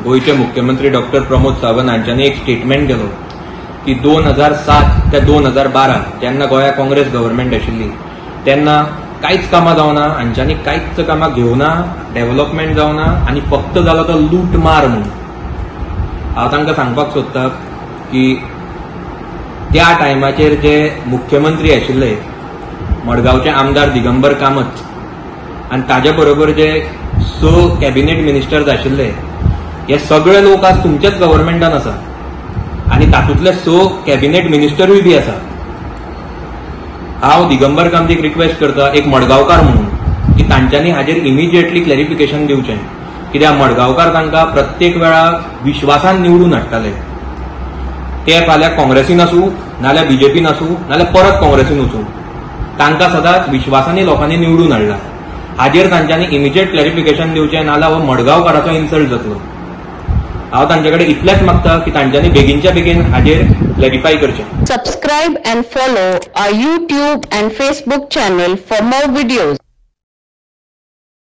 गोयचे मुख्यमंत्री डॉक्टर प्रमोद सावंत हांच्यांनी एक स्टेटमेंट केलो की 2007 ते 2012 जेन्ना गोंया काँग्रेस गव्हर्नमेंट आशिल्ली तेन्ना कांयच कामां जावना, हांच्यांनी कांयच कामां घेवना, डेव्हलपमेंट जावना आनी फक्त जालो तो लूट मार म्हणून। हांव तांकां सांगपाक सोदतां की त्या टायमाचेर जे मुख्यमंत्री आशिल्ले मडगांवचे आमदार दिगंबर कामत आनी ताजे बरोबर जे 6 कॅबिनेट मिनिस्टर्स आशिल्ले हे सगळे लोक आज तुमच्याच गव्हर्नमेंटान आसा आनी तातूंतले 6 कॅबिनेट मिनिस्टरूय बी आसा। हांव दिगंबर कामतीक रिक्वेस्ट करता एक मडगांवकार म्हणून की तांच्यांनी हाजेर इमिजिएटली क्लॅरिफिकेशन दिवचें, कित्याक मडगांवकार तांकां प्रत्येक वेळार विश्वासान निवडून हाडटाले। ते फाल्यां काँग्रेसीन आसूं नाल्यार बीजेपीन आसूं नाल्यार परत काँग्रेसीन वचूं, तांकां सदांच विश्वासानी लोकांनी निवडून हाडला। हाजेर तांच्यांनी इमिजिएट क्लॅरिफिकेशन दिवचें, नाल्यार हो मडगांवकाराचो इन्सल्ट जातलो। हांव तांचे कडेन इतलेंच मागता की तांच्यांनी बेगीनच्या बेगीन हाजेर क्लॅरिफाय करचें। Subscribe and follow our YouTube and Facebook channel for more videos.